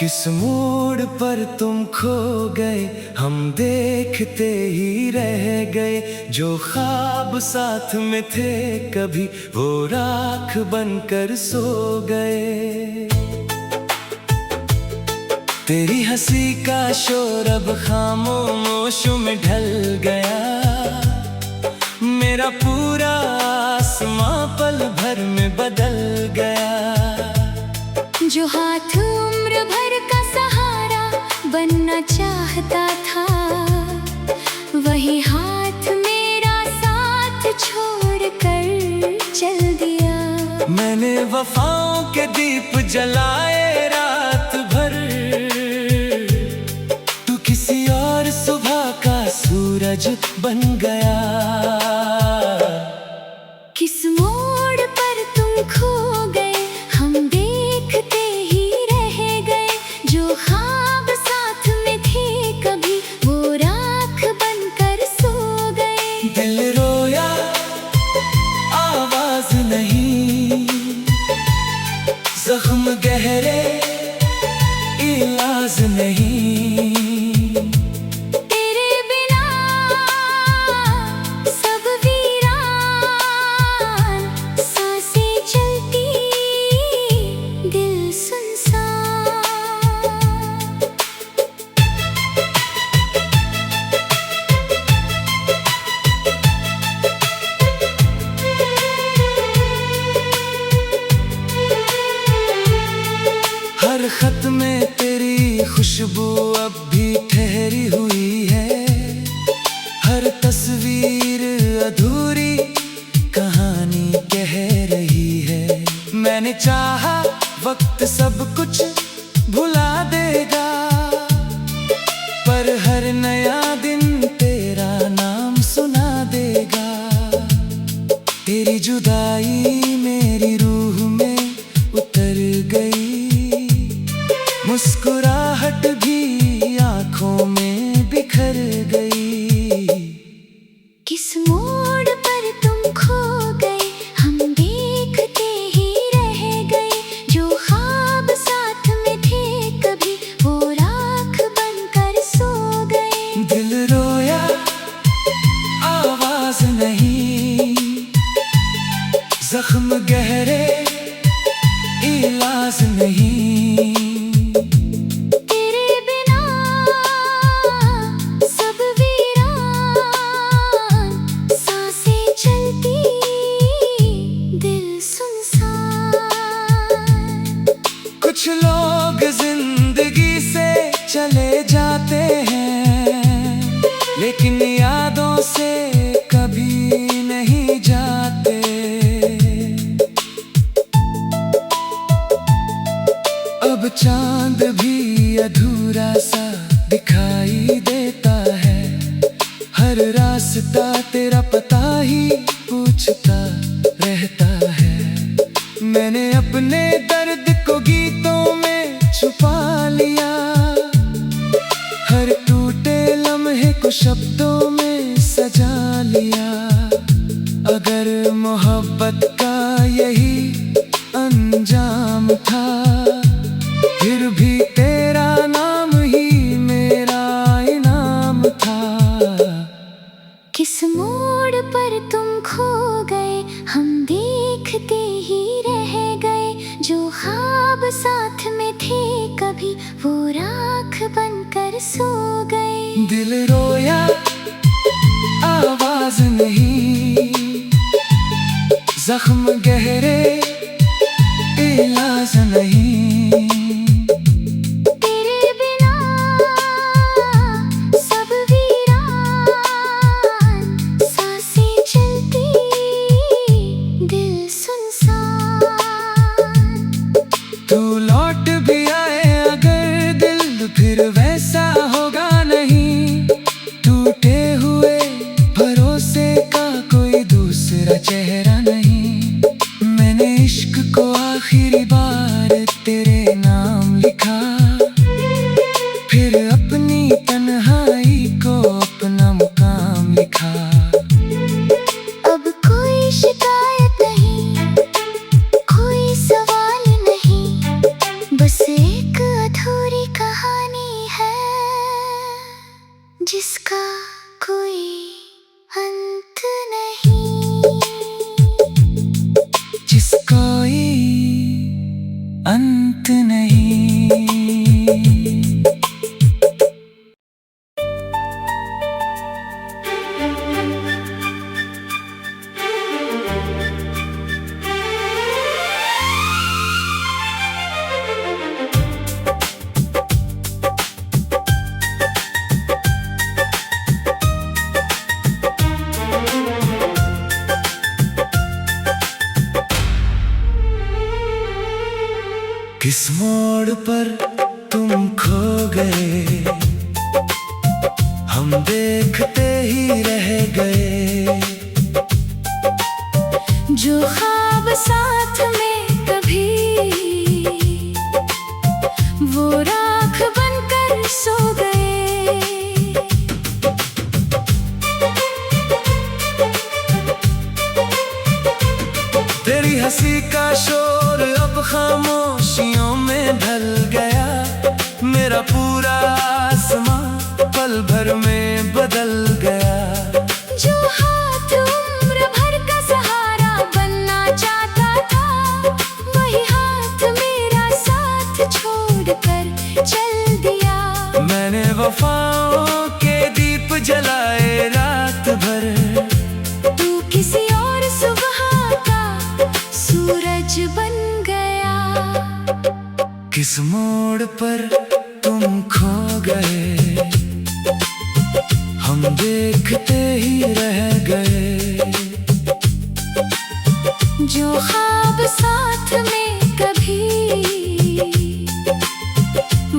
किस मोड़ पर तुम खो गए, हम देखते ही रह गए। जो ख्वाब साथ में थे कभी, वो राख बनकर सो गए। तेरी हंसी का शोर अब खामोश में ढल गया। मेरा पूरा आसमां पल भर में बदल गया। जो हाथ उम्र भर का सहारा बनना चाहता था, वही हाथ मेरा साथ छोड़ कर चल दिया। मैंने वफाओं के दीप जलाए रात भर, तू किसी और सुबह का सूरज बन गया। किस मोड़ पर तुम खो गए, हम देखते ही रह गए। जो ख्वाब साथ में थे कभी, वो राख बनकर सो गए। दिल रोया आवाज नहीं, जख्म गहरे इलाज नहीं। तेरे बिना सब वीरान, सांसें चलती दिल सुनसान। हर खत में तेरी खुशबू अब भी ठहरी हुई है। हर तस्वीर अधूरी कहानी कह रही है। मैंने चाहा वक्त सब कुछ भुला देगा, पर हर नया दिन तेरा नाम सुना देगा। तेरी जुदाई मेरी रूह में उतर गई, मुस्कुराहट भी आंखों में बिखर गई। किस मोड़ पर तुम खो गए, हम देखते ही रह गए। जो ख्वाब साथ में थे कभी, वो राख बनकर सो गए। दिल रोया आवाज नहीं, जख्म गहरे इलाज नहीं। तेरे बिना सब वीरान, सांसें चलती दिल सुनसान। कुछ लोग जिंदगी से चले जाते हैं, लेकिन यादों से कभी नहीं जाते। अब चांद भी अधूरा सा दिखाई देता है। हर रास्ता तेरा पता ही पूछता रहता है। मैंने अपने दर्द को गीतों में छुपा लिया, हर टूटे लम्हे को शब्दों में सजा लिया। अगर मोहब्बत का यही अंजाम था, फिर भी तेरा नाम ही मेरा इनाम था। किस मोड़ पर तुम खो गए, हम देखते ही रह गए। जो ख्वाब साथ में थे कभी, वो राख बनकर सो गए। दिल रोया आवाज नहीं, जख्म गहरे इलाज नहीं। तेरे बिना सब वीरान, सांसें चलती दिल सुनसान। तू लौट भी आए अगर दिल फिर वैसा होगा नहीं। टूटे हुए भरोसे का कोई दूसरा चेहरा नहीं। मैंने जिसका कोई अंत नहीं, जिसका कोई अंत नहीं। किस मोड़ पर तुम खो गए, हम देखते ही रह गए। जो ख्वाब साथ में कभी वो राख बनकर सो गए। तेरी हंसी का शोर अब खामोशियों में ढल गया, मेरा पूरा आसमां पल भर में बदल गया। जो हाथ उम्र भर का सहारा बनना चाहता था, वही हाथ मेरा साथ छोड़कर चल दिया। मैंने वफाओं के दीप जलाए रात भर, तू किसी और सुबह का सूरज बन गया। किस मोड़ पर तुम खो गए, हम देखते ही रह गए। जो ख्वाब साथ में कभी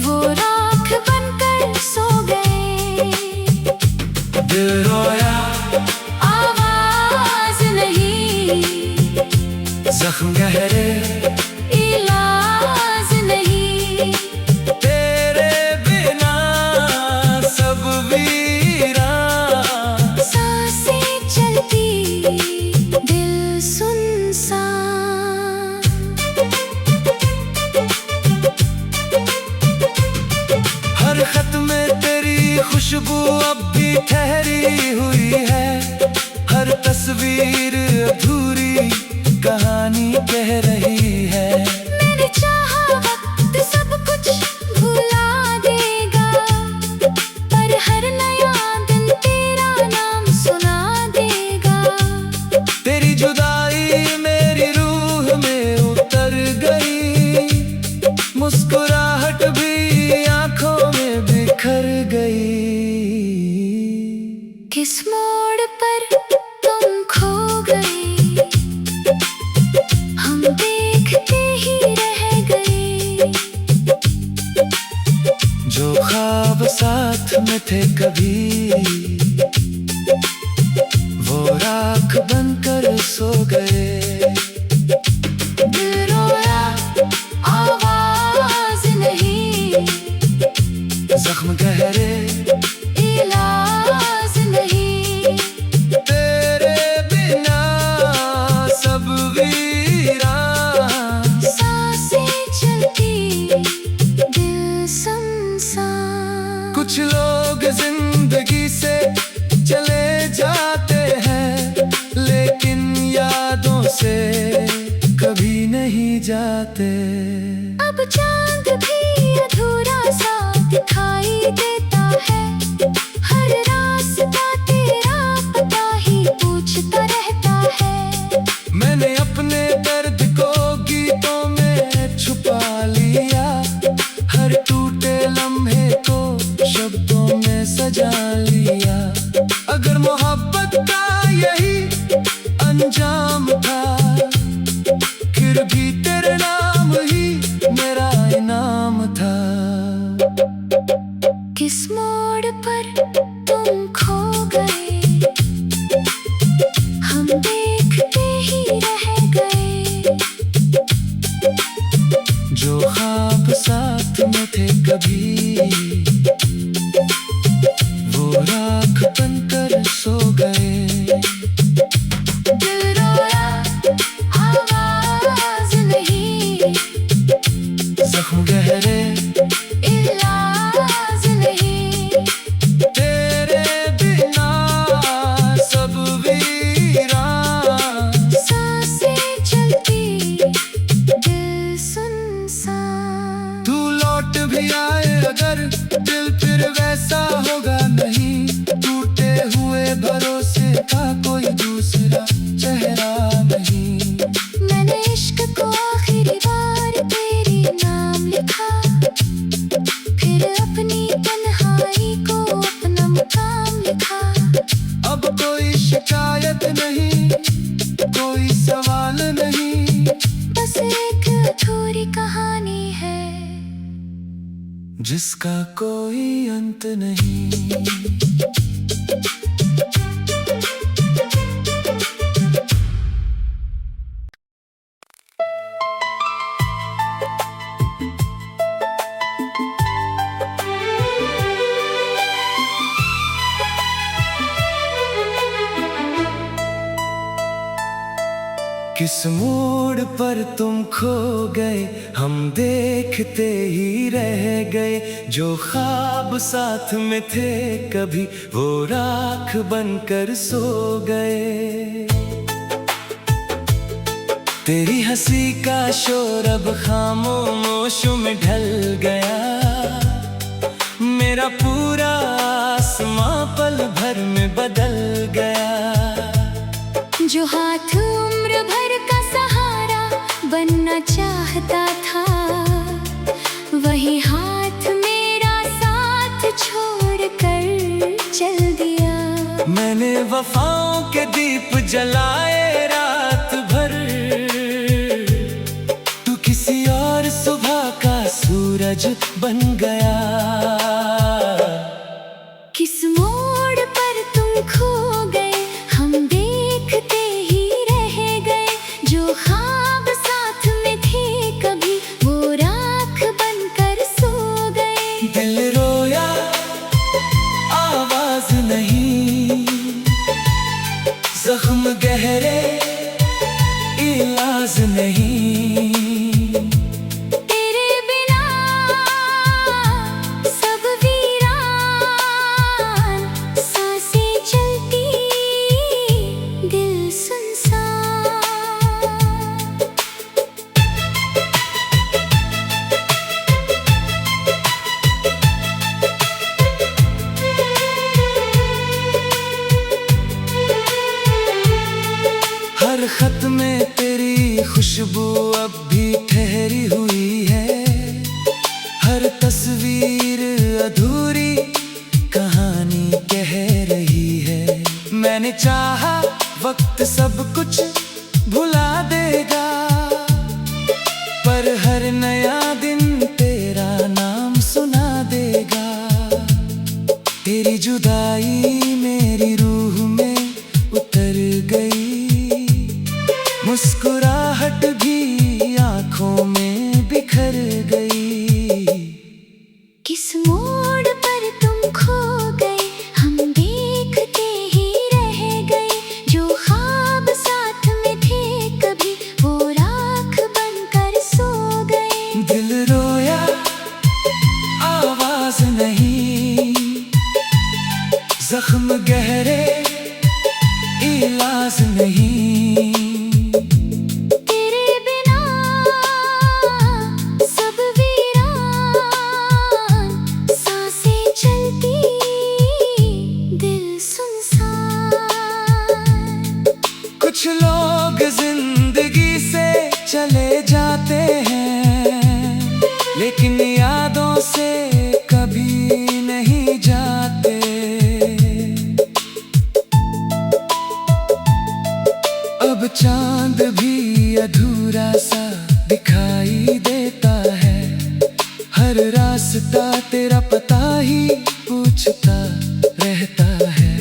वो राख बनकर सो गए। दिल रोया आवाज नहीं, जख्म गहरे इलाज नहीं। तेरे बिना सब वीरान, सांसें चलती दिल सुनसान। हर खत में तेरी खुशबू अब भी ठहरी हुई है, हर तस्वीर अधूरी कहानी कह रही है। मैंने चाहा वक्त सब कुछ भुला देगा, पर हर नया दिन तेरा नाम सुना देगा। तेरी जुदाई मेरी रूह में उतर गई, मुस्कुराहट भी आंखों में बिखर गई। किस मोड़ पर तुम खो गए, हम देखते ही रह गए। जो ख्वाब साथ में थे कभी वो राख बनकर सो गए। दिल रोया आवाज नहीं, जख्म गहरे इलाज नहीं। तेरे बिना सब वीरान, सांसें चलती दिल सुनसान। कुछ लोग जिंदगी से चले जाते हैं, लेकिन यादों से कभी नहीं जाते। अब चांद भी अधूरा सा दिखाई देता है, हर रास्ता तेरा पता ही पूछता रहता है। मैंने अपने दर्द को गीतों में छुपा लिया, हर टूटे लम्हे को शब्दों में सजा लिया। अगर मोहब्बत का यही अंजाम था, फिर भी तेरे नाम ही मेरा इनाम था। किस मोड़ पर तुम खो गए, हम देखते ही रह गए। जो ख्वाब साथ में थे कभी वो राख बनकर सो गए। दिल रोया आवाज नहीं, जख्म गहरे इलाज नहीं। जिसका कोई अंत नहीं। किस मोड़ पर तुम खो गए, हम देखते ही रह गए। जो ख्वाब साथ में थे कभी, वो राख बनकर सो गए। तेरी हंसी का शोर अब खामोश में ढल गया। मेरा पूरा आसमां पल भर में बदल गया। जो हाथ उम्र भर का सहारा बनना चाहता था, वही हाथ मेरा साथ छोड़ कर चल दिया। मैंने वफाओं के दीप जलाए रात भर, तू किसी और सुबह का सूरज बन गया। किस मोड़ पर तुम खो गए, हम देखते ही रह गए। जो ख्वाब साथ में थे कभी, वो राख बनकर सो गए। दिल रोया आवाज नहीं, जख्म गहरे इलाज नहीं। तेरे बिना सब वीरान, सांसें चलती दिल सुनसान। हर खत में तेरी खुशबू अब भी ठहरी हुई है। हर तस्वीर अधूरी कहानी कह रही है। मैंने चाहा वक्त सब कुछ भुला देगा, पर हर नया दिन तेरा नाम सुना देगा। तेरी जुदाई मेरी रूह में उतर गई, मुस्कुराहट भी आंखों में बिखर गई। किस मोड़ पर तुम खो गए, हम देखते ही रह गए। जो ख्वाब साथ में थे कभी, वो राख बनकर सो गए। दिल रोया आवाज नहीं, जख्म गहरे इलाज नहीं। तेरे बिना सब वीरान, सांसें चलती दिल सुनसान। कुछ लोग जिंदगी से चले जाते हैं, लेकिन यादों से कभी नहीं जाते। अब चांद भी अधूरा सा दिखाई देता है। हर रास्ता तेरा पता ही पूछता रहता है।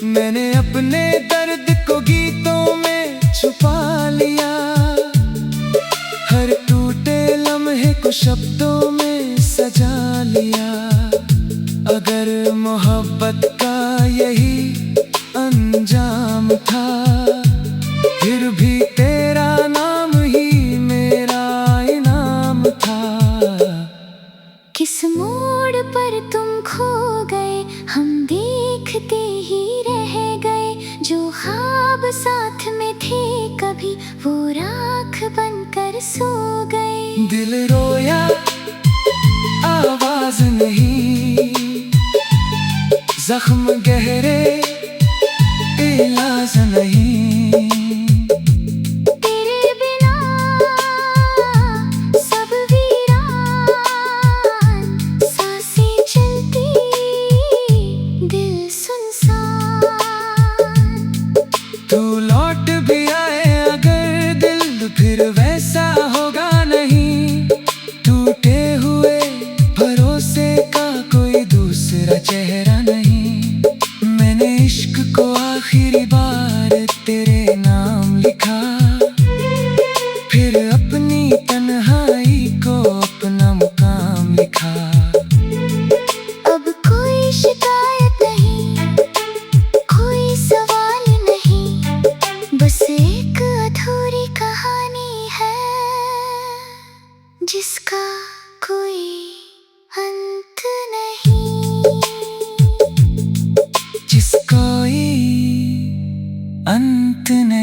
मैंने अपने दर्द को गीतों में छुपा लिया, हर टूटे लम्हे को शब्दों में सजा लिया। अगर मोहब्बत का यही अंजाम था, फिर भी तेरा नाम ही मेरा इनाम था। किस मोड़ पर तुम खो गए, हम देखते ही रह गए। जो ख्वाब साथ में थे कभी, वो राख बनकर सो गए। दिल रोया आवाज नहीं, जख्म गहरे इलाज नहीं। तेरे बिना सब वीरान, सांसें चलती दिल सुनसान। तू लौट भी आए अगर दिल, फिर वैसा होगा नहीं। टूटे हुए भरोसे इतने